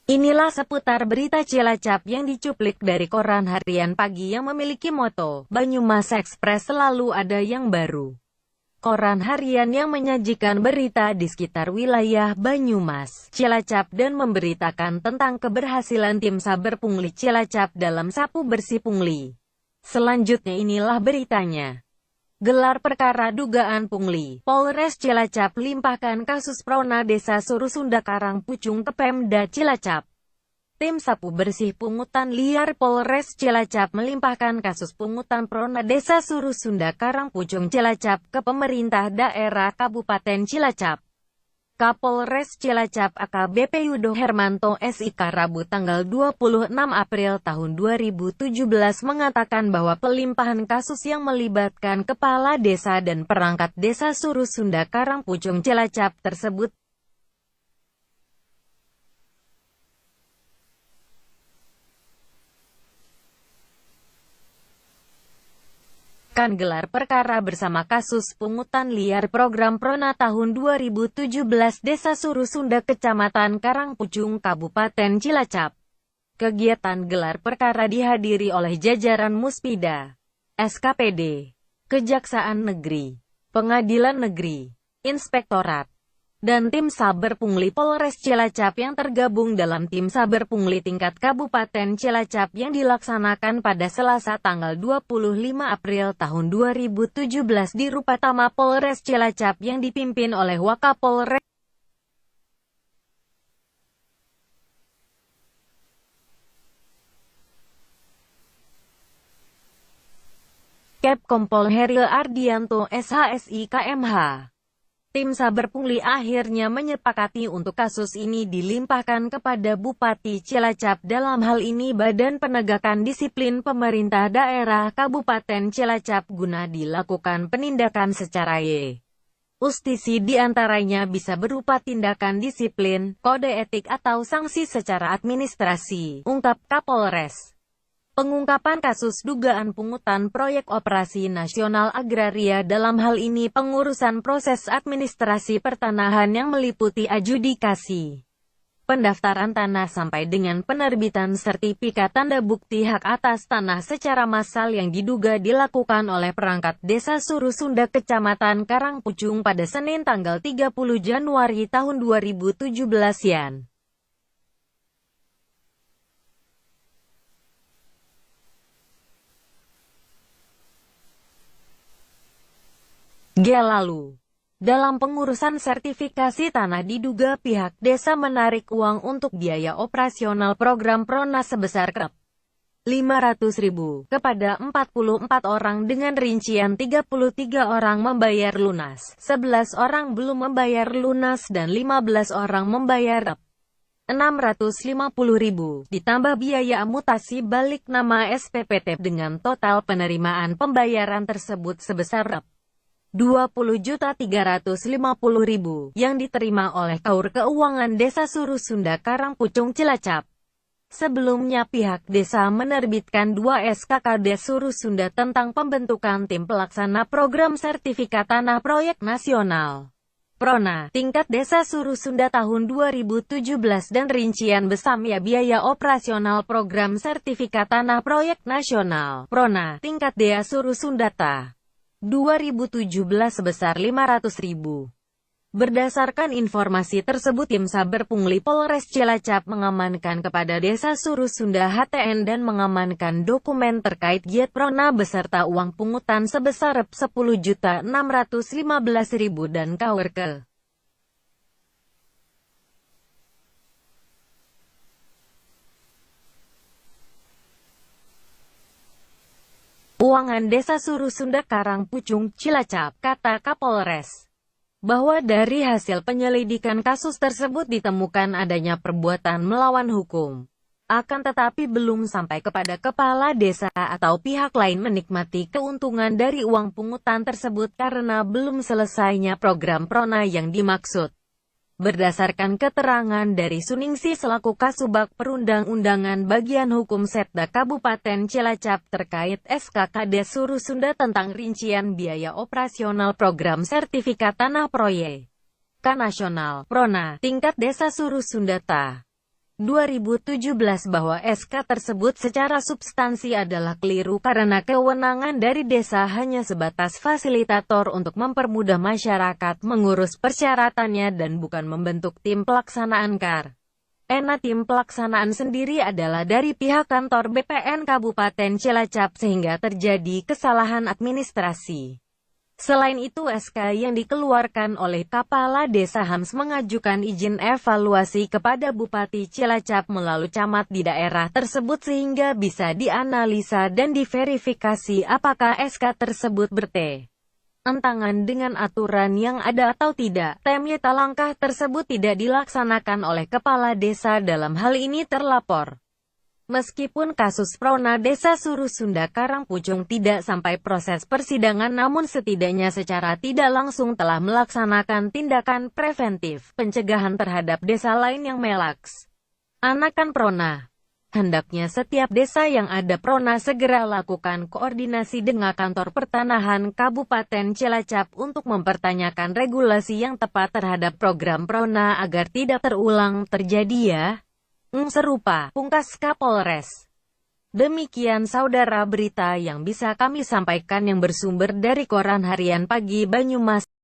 Inilah seputar berita Cilacap yang dicuplik dari koran harian pagi yang memiliki moto, Banyumas Express selalu ada yang baru. Koran harian yang menyajikan berita di sekitar wilayah Banyumas, Cilacap dan memberitakan tentang keberhasilan tim saber pungli Cilacap dalam sapu bersih pungli. Selanjutnya inilah beritanya. Gelar perkara dugaan pungli, Polres Cilacap limpahkan kasus Prona Desa Surusunda Karangpucung ke Pemda Cilacap. Tim sapu bersih pungutan liar Polres Cilacap melimpahkan kasus pungutan Prona Desa Surusunda Karangpucung Cilacap ke pemerintah daerah Kabupaten Cilacap. Kapolres Cilacap AKBP Yudo Hermanto SIK Rabu tanggal 26 April tahun 2017 mengatakan bahwa pelimpahan kasus yang melibatkan kepala desa dan perangkat desa Surusunda Karangpucung Cilacap tersebut kan gelar perkara bersama kasus pungutan liar program Prona tahun 2017 Desa Surusunda Kecamatan Karangpucung Kabupaten Cilacap. Kegiatan gelar perkara dihadiri oleh jajaran Muspida, SKPD, Kejaksaan Negeri, Pengadilan Negeri, Inspektorat, dan tim saber pungli Polres Cilacap yang tergabung dalam tim saber pungli tingkat Kabupaten Cilacap yang dilaksanakan pada Selasa tanggal 25 April tahun 2017 di Rupatama Polres Cilacap yang dipimpin oleh Wakapolres Kompol Heril Ardianto SHSI KMH. Tim saber pungli akhirnya menyepakati untuk kasus ini dilimpahkan kepada Bupati Cilacap, dalam hal ini Badan Penegakan Disiplin Pemerintah Daerah Kabupaten Cilacap, guna dilakukan penindakan secara justisi, diantaranya bisa berupa tindakan disiplin, kode etik atau sanksi secara administrasi, ungkap Kapolres. Pengungkapan kasus dugaan pungutan proyek operasi nasional agraria, dalam hal ini pengurusan proses administrasi pertanahan yang meliputi adjudikasi, pendaftaran tanah sampai dengan penerbitan sertifikat tanda bukti hak atas tanah secara massal yang diduga dilakukan oleh perangkat desa Surusunda Kecamatan Karangpucung pada Senin tanggal 30 Januari tahun 2017 yang lalu. Dalam pengurusan sertifikasi tanah diduga pihak desa menarik uang untuk biaya operasional program Prona sebesar Rp500.000 kepada 44 orang dengan rincian 33 orang membayar lunas, 11 orang belum membayar lunas dan 15 orang membayar Rp650.000, ditambah biaya mutasi balik nama SPPT dengan total penerimaan pembayaran tersebut sebesar Rp20.350.000 yang diterima oleh Kaur Keuangan Desa Surusunda Karangpucung Cilacap. Sebelumnya pihak desa menerbitkan 2 SKKD Surusunda tentang pembentukan tim pelaksana program sertifikat tanah proyek nasional Prona tingkat Desa Surusunda tahun 2017 dan rincian besamnya biaya operasional program sertifikat tanah proyek nasional Prona tingkat Desa Surusunda Ta 2017 sebesar Rp500.000. Berdasarkan informasi tersebut, tim saber pungli Polres Cilacap mengamankan kepada Desa Surusunda HTN dan mengamankan dokumen terkait giat Prona beserta uang pungutan sebesar Rp10.615.000 dan Kaur Keuangan Desa Surusunda Karangpucung Cilacap, kata Kapolres, bahwa dari hasil penyelidikan kasus tersebut ditemukan adanya perbuatan melawan hukum. Akan tetapi belum sampai kepada kepala desa atau pihak lain menikmati keuntungan dari uang pungutan tersebut karena belum selesainya program Prona yang dimaksud. Berdasarkan keterangan dari Suningsi selaku Kasubag Perundang-undangan Bagian Hukum Setda Kabupaten Cilacap terkait SKKD Surusunda tentang rincian biaya operasional program sertifikat tanah proyek nasional Prona tingkat Desa Surusunda Ta 2017 bahwa SK tersebut secara substansi adalah keliru karena kewenangan dari desa hanya sebatas fasilitator untuk mempermudah masyarakat mengurus persyaratannya dan bukan membentuk tim pelaksanaan KAR. Tim pelaksanaan sendiri adalah dari pihak kantor BPN Kabupaten Cilacap sehingga terjadi kesalahan administrasi. Selain itu SK yang dikeluarkan oleh Kepala Desa Hams mengajukan izin evaluasi kepada Bupati Cilacap melalui camat di daerah tersebut sehingga bisa dianalisa dan diverifikasi apakah SK tersebut bertentangan dengan aturan yang ada atau tidak. Ternyata langkah tersebut tidak dilaksanakan oleh Kepala Desa dalam hal ini terlapor. Meskipun kasus Prona Desa Suruh Sunda Karangpucung tidak sampai proses persidangan namun setidaknya secara tidak langsung telah melaksanakan tindakan preventif pencegahan terhadap desa lain yang melaksanakan Prona. Hendaknya setiap desa yang ada Prona segera lakukan koordinasi dengan kantor pertanahan Kabupaten Cilacap untuk mempertanyakan regulasi yang tepat terhadap program Prona agar tidak terulang terjadi ya. Serupa, pungkas Kapolres. Demikian saudara berita yang bisa kami sampaikan yang bersumber dari Koran Harian Pagi Banyumas.